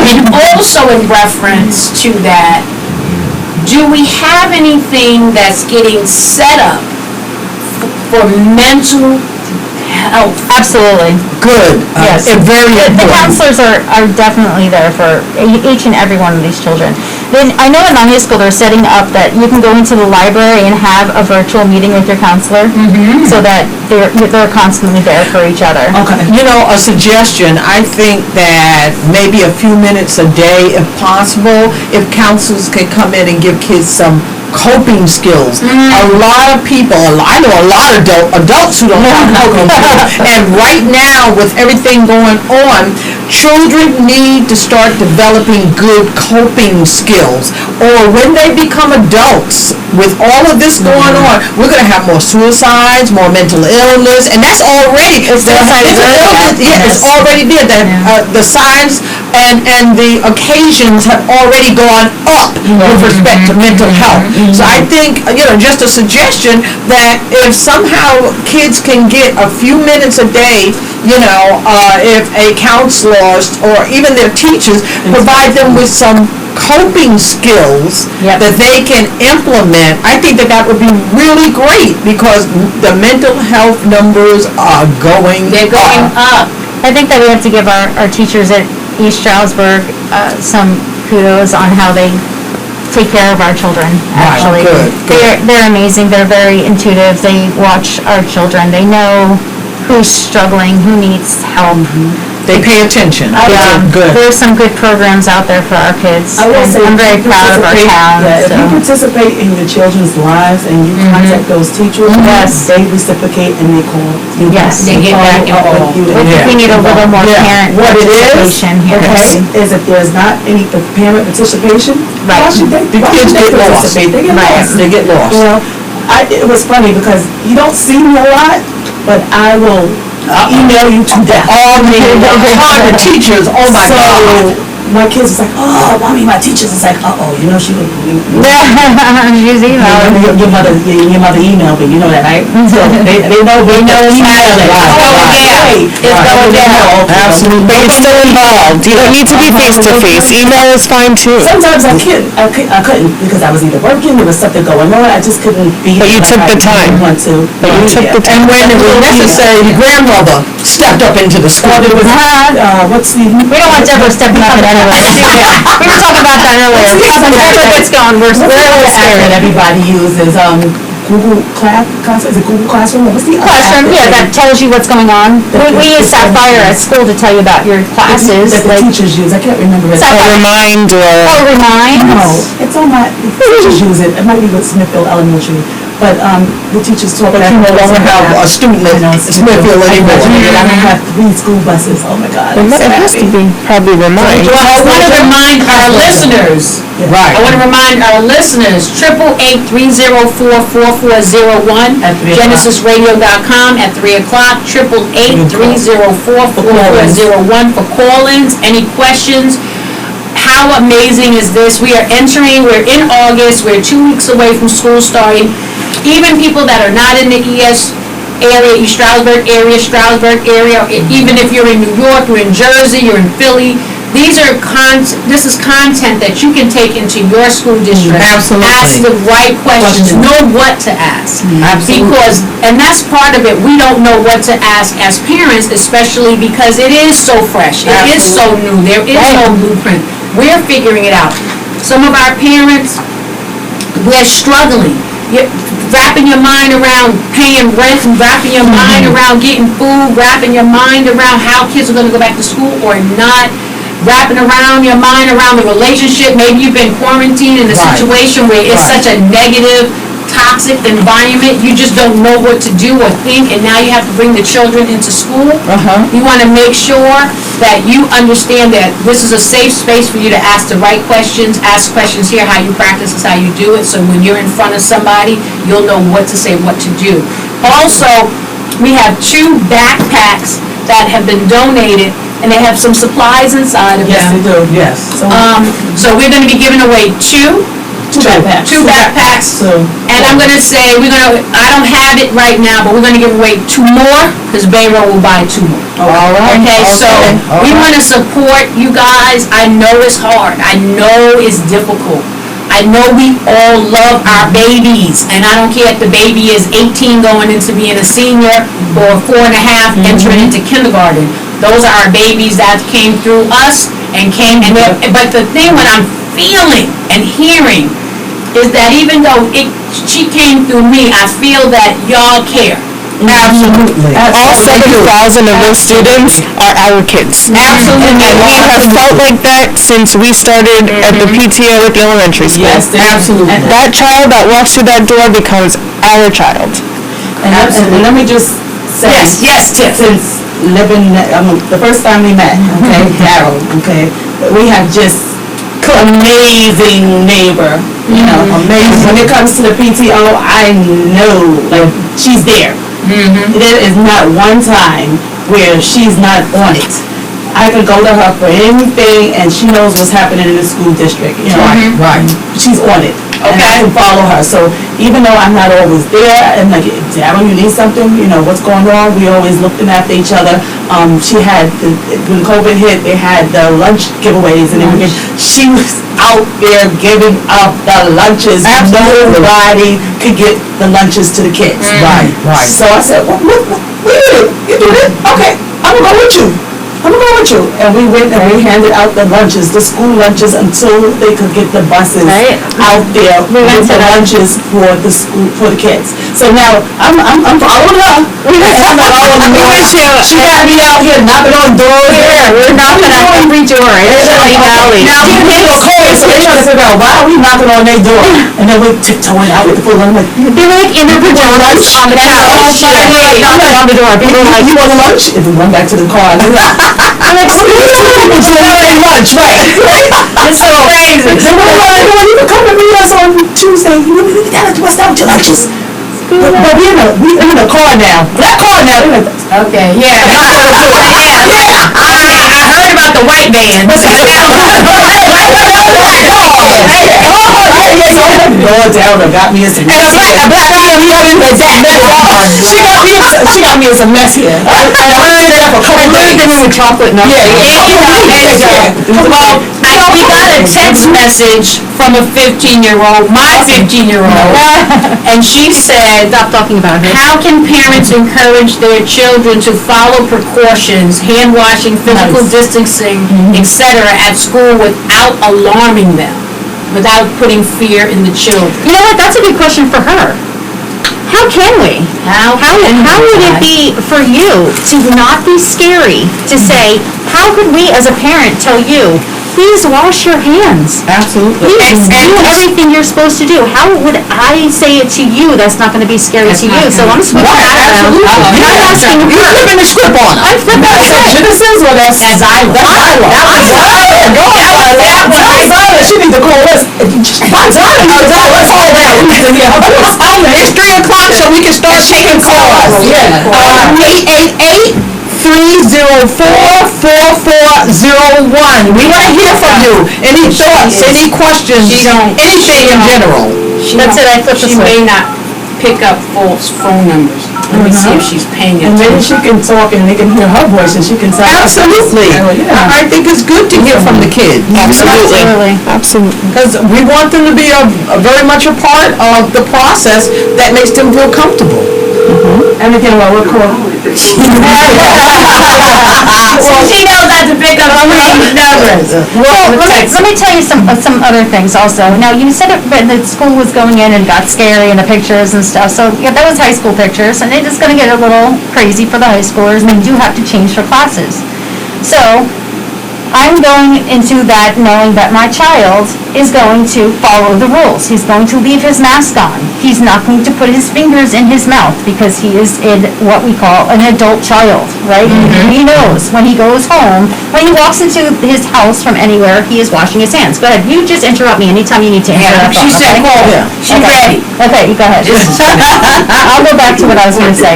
And also in reference to that, do we have anything that's getting set up for mental health? Absolutely. Good. Yes. And very The important. counselors are definitely there for each and every one of these children. Then, I know in the high school, they're setting up that you can go into the library and have a virtual meeting with your counselor, so that they're constantly there for each other. Okay. You know, a suggestion, I think that maybe a few minutes a day, if possible, if counselors can come in and give kids some coping skills. A lot of people, I know a lot of adults who don't have coping skills. And right now, with everything going on, children need to start developing good coping skills. Or when they become adults, with all of this going on, we're going to have more suicides, more mental illness, and that's already, it's already there. The signs and the occasions have already gone up with respect to mental health. So I think, just a suggestion that if somehow kids can get a few minutes a day, if a counselor or even their teachers provide them with some coping skills that they can implement, I think that would be really great, because the mental health numbers are going up. I think that we have to give our teachers at East Stroudsburg some kudos on how they take care of our children, actually. Good. They're amazing. They're very intuitive. They watch our children. They know who's struggling, who needs help. They pay attention. Good. There's some good programs out there for our kids. I will say, I'm very proud of our town. If you participate in your children's lives and you contact those teachers, they reciprocate and they call you. Yes. They get back involved. We need a little more parent participation here. Is if there's not any parent participation, Right. The kids get lost. They get lost. They get lost. It was funny because you don't see me a lot, but I will email you to death. The teachers, oh my God. My kids was like, oh, mommy, my teachers is like, she would. She's emailing. Your mother emailed me, you know that, right? So they know It's going down. Absolutely. But you're still involved. You don't need to be face-to-face. Email is fine too. Sometimes I couldn't because I was either working, there was something going on, I just couldn't be. But you took the time. Want to. And when it was necessary, the grandmother stepped up into the school. We don't want Deborah stepping up in anyway. We were talking about that earlier. Deborah gets going. We're really scared. that everybody uses, Google Classroom, is it Google Classroom? What's the Classroom, that tells you what's going on. We use Sapphire at school to tell you about your classes. That the teachers use, I can't remember it. Remind Remind? No, it's on the teachers use it might be with Smithfield Elementary, but the teachers talk about. But you no longer have a student at Smithfield anymore. I don't have 3 school buses, oh my God. It has to be probably remind. Well, I want to remind our listeners, Right. I want to remind our listeners, 888-304-4401, GenesisRadio.com at 3 o'clock, 888-304-4401 for call-ins, any questions. How amazing is this? We're in August, we're 2 weeks away from school starting. Even people that are not in the ES area, East Stroudsburg area, even if you're in New York, you're in Jersey, you're in Philly, this is content that you can take into your school district. Absolutely. Ask the right questions. Know what to ask. Absolutely. And that's part of it. We don't know what to ask as parents, especially because it is so fresh. It is so new. There is no blueprint. We're figuring it out. Some of our parents, we're struggling. Wrapping your mind around paying rent, and wrapping your mind around getting food, wrapping your mind around how kids are going to go back to school or not, wrapping around your mind around the relationship. Maybe you've been quarantined in a situation where it's such a negative, toxic environment, you just don't know what to do or think, and now you have to bring the children into school. You want to make sure that you understand that this is a safe space for you to ask the right questions, ask questions here, how you practice is how you do it, so when you're in front of somebody, you'll know what to say, what to do. Also, we have 2 backpacks that have been donated, and they have some supplies inside of them. Yes, they do, yes. So we're going to be giving away 2 backpacks. And I'm going to say, I don't have it right now, but we're going to give away 2 more, because Bayro will buy 2 more. All right. Okay, so we want to support you guys. I know it's hard. I know it's difficult. I know we all love our babies, and I don't care if the baby is 18 going into being a senior or 4 and a half entering into kindergarten. Those are our babies that came through us but the thing what I'm feeling, and hearing is that even though she came through me, I feel that y'all care. Absolutely. All 7,000 of those students are our kids. Absolutely. And we have felt like that since we started at the PTO at the elementary school. Yes, absolutely. That child that walks through that door becomes our child. And let me just say. Yes, Tiff. Since living, the first time we met, okay, Darryl, okay, we have just amazing neighbor, you know, amazing. When it comes to the PTO, I know, like, she's there. There is not one time where she's not on it. I can go to her for anything, and she knows what's happening in the school district, you know. Right. She's on it. And I can follow her. So even though I'm not always there, and like, Darryl, you need something, you know, what's going on? We always looking after each other. She had, when COVID hit, they had the lunch giveaways and everything. She was out there giving up the lunches. Nobody could get the lunches to the kids. Right. So I said, well, you do it? Okay, I'm gonna go with you. And we went and we handed out the lunches, the school lunches, until they could get the buses out there with the lunches for the school, for the kids. So now, I'm following her. She got me out here knocking on doors. Yeah, we're knocking on every door in Shelley Valley. Now, people feel cold, so they trying to figure out, why are we knocking on their door? And then we're tiptoeing out with the full, I'm like, They're like in their pajamas on the couch. Knocking on the door. People are like, you want lunch? And we run back to the car. And I'm like, lunch, right? It's so crazy. Then we're like, when you come to meet us on Tuesday, you gotta what's up with your lunches? But we in the car now. That car now. Okay, yeah. I heard about the white van. Lord Darryl got me in some mess here. She got me in some mess here. I learned that for a couple days. with chocolate nuts. Well, we got a text message from a 15-year-old, my 15-year-old, and she said, Stop talking about it. how can parents encourage their children to follow precautions, hand washing, physical distancing, etc. at school without alarming them, without putting fear in the children? You know what, that's a good question for her. How can we? How would it be for you to not be scary to say, how could we as a parent tell you, please wash your hands? Absolutely. Please do everything you're supposed to do. How would I say it to you that's not going to be scary to you? So I'm switching that around. And I'm asking her. You're flipping the script on us. I'm flipping the script. This is what that's Iowa. She need to call us. It's 3 o'clock so we can start taking calls. 888-304-4401. We want to hear from you. Any thoughts, any questions, anything in general. That's it, I flipped the She switch. may not pick up false phone numbers. Let me see if she's paying And then attention. she can talk and they can hear her voice and she can tell us. Absolutely. I think it's good to hear from the kids. Absolutely. Because we want them to be very much a part of the process that makes them feel comfortable. Everything about what call? She knows not to pick up false numbers. Well, let me tell you some other things also. Now, you said that the school was going in and got scary and the pictures and stuff. So, yeah, that was high school pictures, and it is going to get a little crazy for the high schoolers, and they do have to change their classes. So, I'm going into that knowing that my child is going to follow the rules. He's going to leave his mask on. He's not going to put his fingers in his mouth because he is in what we call an adult child, right? He knows when he goes home, when he walks into his house from anywhere, he is washing his hands. Go ahead, you just interrupt me anytime you need to answer that She thought, said, okay? call. She's ready. Okay, you go ahead. I'll go back to what I was going to say.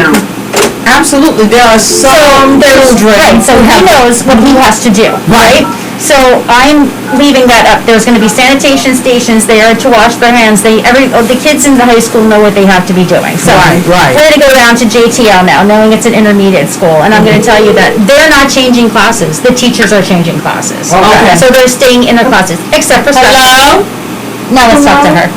Absolutely. There are some children. Right, so he knows what he has to do, right? So I'm leaving that up. There's going to be sanitation stations there to wash their hands. The kids in the high school know what they have to be doing. So Right. we're going to go down to JTL now, knowing it's an intermediate school. And I'm going to tell you that they're not changing classes. The teachers are changing classes. Okay. So they're staying in their classes, except for special. Hello? Now let's talk to her.